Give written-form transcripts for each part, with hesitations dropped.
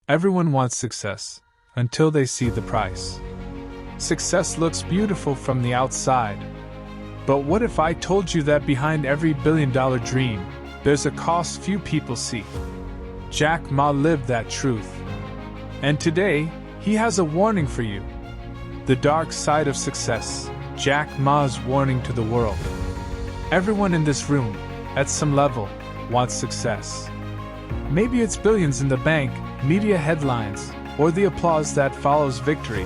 Everyone wants success, until they see the price. Success looks beautiful from the outside. But what if I told you that behind every billion-dollar dream, there's a cost few people see? Jack Ma lived that truth. And today, he has a warning for you. The dark side of success, Jack Ma's warning to the world. Everyone in this room, at some level, wants success. Maybe it's billions in the bank, media headlines, or the applause that follows victory.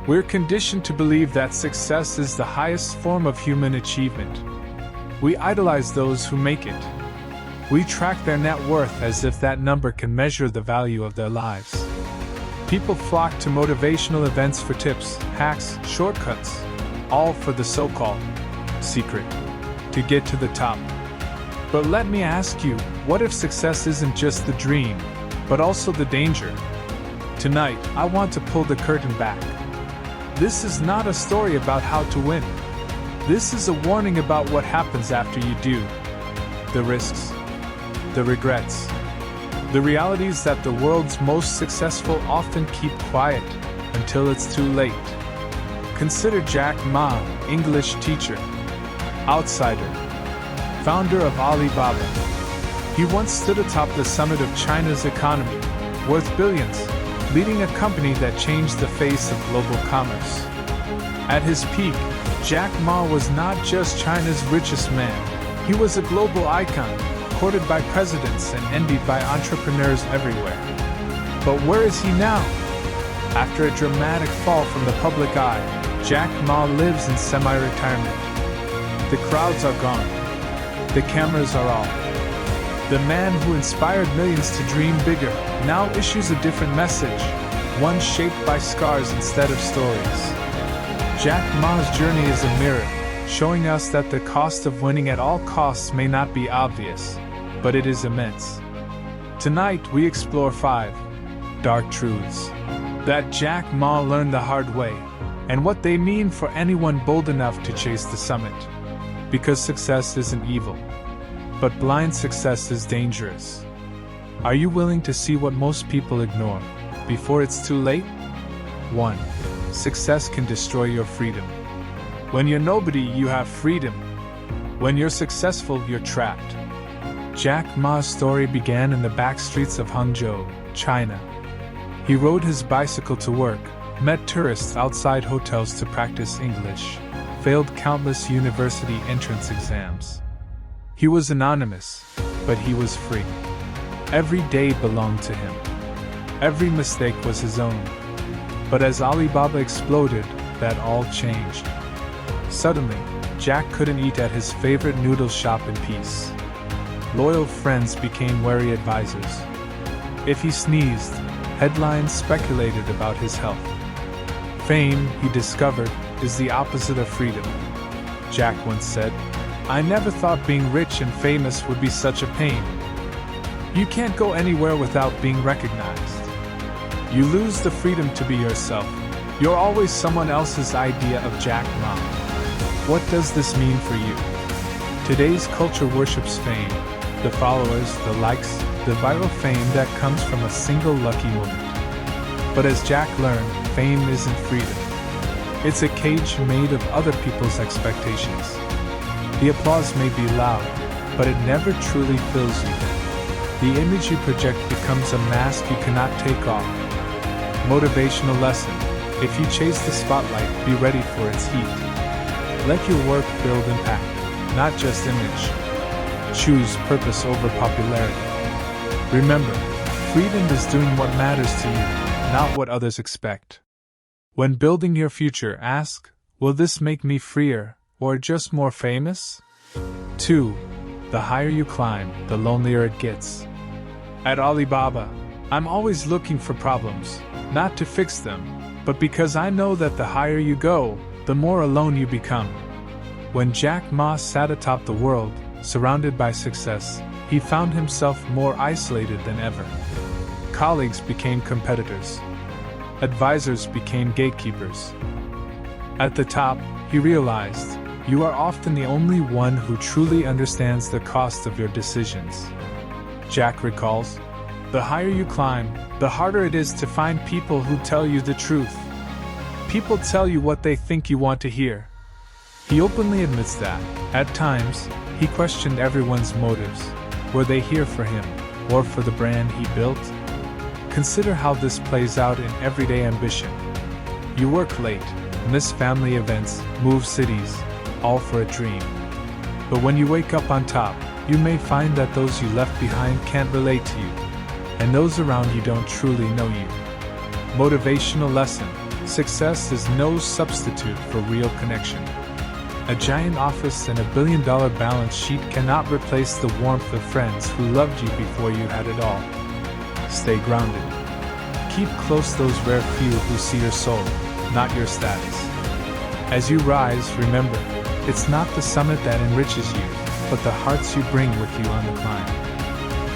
We're conditioned to believe that success is the highest form of human achievement. We idolize those who make it. We track their net worth as if that number can measure the value of their lives. People flock to motivational events for tips, hacks, shortcuts, all for the so-called secret to get to the top. But let me ask you, what if success isn't just the dream, but also the danger? Tonight, I want to pull the curtain back. This is not a story about how to win. This is a warning about what happens after you do. The risks, the regrets, the realities that the world's most successful often keep quiet until it's too late. Consider Jack Ma, English teacher, outsider, founder of Alibaba. He once stood atop the summit of China's economy, worth billions, leading a company that changed the face of global commerce. At his peak, Jack Ma was not just China's richest man, he was a global icon, courted by presidents and envied by entrepreneurs everywhere. But where is he now? After a dramatic fall from the public eye, Jack Ma lives in semi-retirement. The crowds are gone. The cameras are off. The man who inspired millions to dream bigger now issues a different message, one shaped by scars instead of stories. Jack Ma's journey is a mirror, showing us that the cost of winning at all costs may not be obvious, but it is immense. Tonight we explore 5 dark truths that Jack Ma learned the hard way, and what they mean for anyone bold enough to chase the summit. Because success isn't evil, but blind success is dangerous. Are you willing to see what most people ignore before it's too late? 1. Success can destroy your freedom. When you're nobody, you have freedom. When you're successful, you're trapped. Jack Ma's story began in the back streets of Hangzhou, China. He rode his bicycle to work, met tourists outside hotels to practice English, failed countless university entrance exams. He was anonymous, but he was free. Every day belonged to him. Every mistake was his own. But as Alibaba exploded, that all changed. Suddenly, Jack couldn't eat at his favorite noodle shop in peace. Loyal friends became wary advisors. If he sneezed, headlines speculated about his health. Fame, he discovered, is the opposite of freedom. Jack once said, "I never thought being rich and famous would be such a pain. You can't go anywhere without being recognized. You lose the freedom to be yourself. You're always someone else's idea of Jack Ma." What does this mean for you? Today's culture worships fame, the followers, the likes, the viral fame that comes from a single lucky moment. But as Jack learned, fame isn't freedom. It's a cage made of other people's expectations. The applause may be loud, but it never truly fills you. The image you project becomes a mask you cannot take off. Motivational lesson: if you chase the spotlight, be ready for its heat. Let your work build impact, not just image. Choose purpose over popularity. Remember, freedom is doing what matters to you, not what others expect. When building your future, ask, will this make me freer, or just more famous? 2. The higher you climb, the lonelier it gets. At Alibaba, I'm always looking for problems, not to fix them, but because I know that the higher you go, the more alone you become. When Jack Ma sat atop the world, surrounded by success, he found himself more isolated than ever. Colleagues became competitors. Advisors became gatekeepers. At the top, he realized, you are often the only one who truly understands the cost of your decisions. Jack recalls, The higher you climb, the harder it is to find people who tell you the truth. People tell you what they think you want to hear. He openly admits that, at times, he questioned everyone's motives. Were they here for him, or for the brand he built? Consider how this plays out in everyday ambition. You work late, miss family events, move cities, all for a dream. But when you wake up on top, you may find that those you left behind can't relate to you, and those around you don't truly know you. Motivational lesson: success is no substitute for real connection. A giant office and $1 billion balance sheet cannot replace the warmth of friends who loved you before you had it all. Stay grounded. Keep close those rare few who see your soul, not your status. As you rise, remember, it's not the summit that enriches you, but the hearts you bring with you on the climb.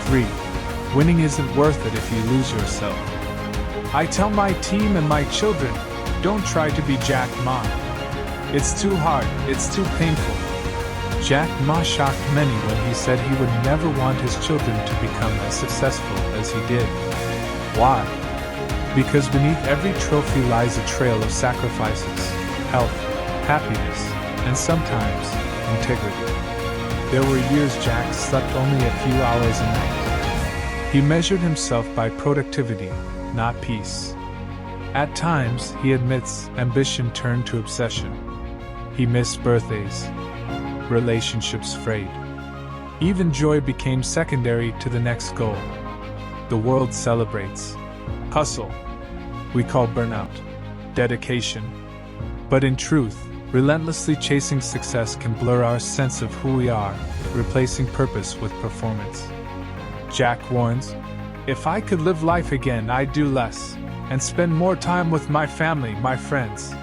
3. Winning isn't worth it if you lose yourself. I tell my team and my children, don't try to be Jack Ma. It's too hard, it's too painful. Jack Ma shocked many when he said he would never want his children to become as successful as he did. Why? Because beneath every trophy lies a trail of sacrifices, health, happiness, and sometimes, integrity. There were years Jack slept only a few hours a night. He measured himself by productivity, not peace. At times, he admits, ambition turned to obsession. He missed birthdays. Relationships frayed. Even joy became secondary to the next goal. The world celebrates hustle. We call burnout dedication. But in truth, relentlessly chasing success can blur our sense of who we are, replacing purpose with performance. Jack warns, if I could live life again, I'd do less and spend more time with my family, my friends.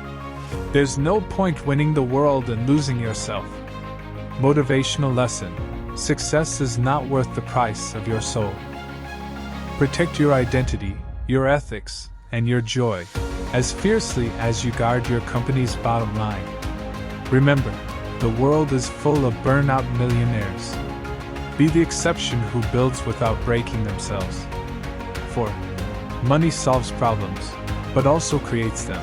There's no point winning the world and losing yourself. Motivational lesson: success is not worth the price of your soul. Protect your identity, your ethics, and your joy, as fiercely as you guard your company's bottom line. Remember, the world is full of burnout millionaires. Be the exception who builds without breaking themselves. 4. Money solves problems, but also creates them.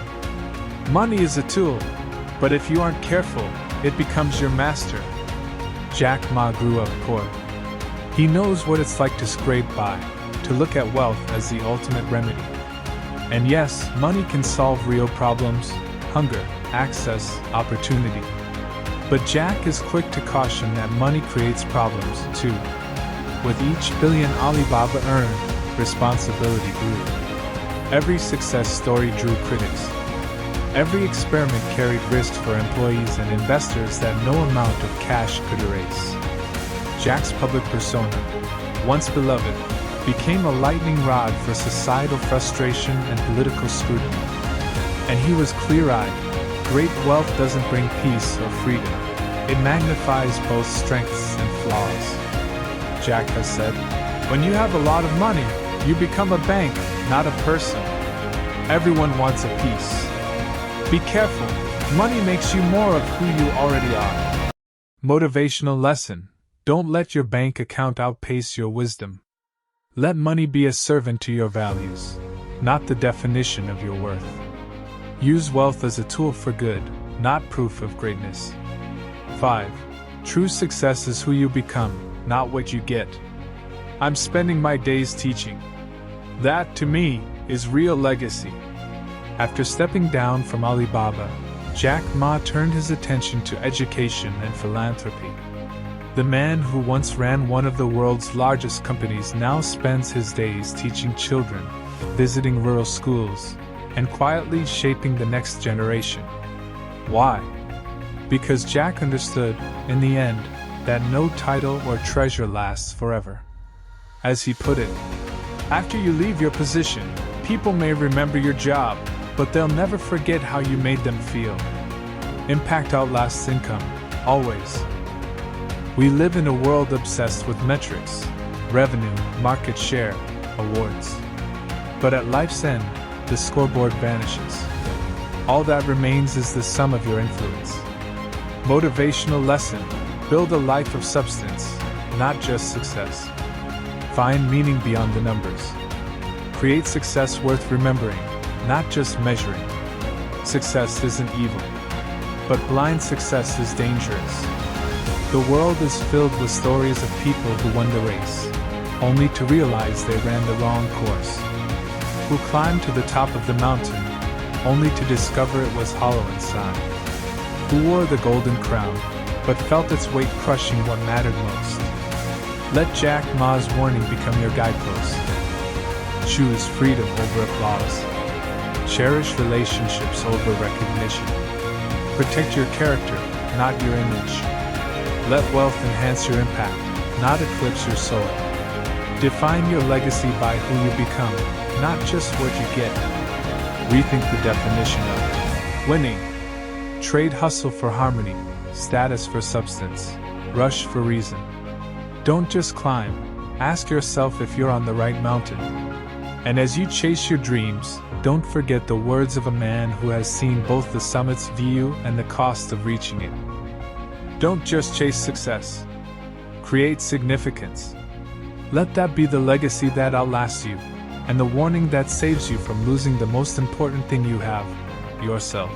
Money is a tool, but if you aren't careful, it becomes your master. Jack Ma grew up poor. He knows what it's like to scrape by, to look at wealth as the ultimate remedy. And yes, money can solve real problems: hunger, access, opportunity. But Jack is quick to caution that money creates problems, too. With each billion Alibaba earned, responsibility grew. Every success story drew critics. Every experiment carried risk for employees and investors that no amount of cash could erase. Jack's public persona, once beloved, became a lightning rod for societal frustration and political scrutiny. And he was clear-eyed: great wealth doesn't bring peace or freedom. It magnifies both strengths and flaws. Jack has said, when you have a lot of money, you become a bank, not a person. Everyone wants a piece. Be careful, money makes you more of who you already are. Motivational lesson: don't let your bank account outpace your wisdom. Let money be a servant to your values, not the definition of your worth. Use wealth as a tool for good, not proof of greatness. 5. True success is who you become, not what you get. I'm spending my days teaching. That, to me, is real legacy. After stepping down from Alibaba, Jack Ma turned his attention to education and philanthropy. The man who once ran one of the world's largest companies now spends his days teaching children, visiting rural schools, and quietly shaping the next generation. Why? Because Jack understood, in the end, that no title or treasure lasts forever. As he put it, after you leave your position, people may remember your job, but they'll never forget how you made them feel. Impact outlasts income, always. We live in a world obsessed with metrics, revenue, market share, awards. But at life's end, the scoreboard vanishes. All that remains is the sum of your influence. Motivational lesson: build a life of substance, not just success. Find meaning beyond the numbers. Create success worth remembering, not just measuring. Success isn't evil, but blind success is dangerous. The world is filled with stories of people who won the race, only to realize they ran the wrong course. Who climbed to the top of the mountain, only to discover it was hollow inside. Who wore the golden crown, but felt its weight crushing what mattered most. Let Jack Ma's warning become your guidepost. Choose freedom over applause. Cherish relationships over recognition. Protect your character, not your image. Let wealth enhance your impact, not eclipse your soul. Define your legacy by who you become, not just what you get. Rethink the definition of winning. Trade hustle for harmony, status for substance, rush for reason. Don't just climb, ask yourself if you're on the right mountain. And as you chase your dreams, don't forget the words of a man who has seen both the summit's view and the cost of reaching it. Don't just chase success. Create significance. Let that be the legacy that outlasts you, and the warning that saves you from losing the most important thing you have, yourself.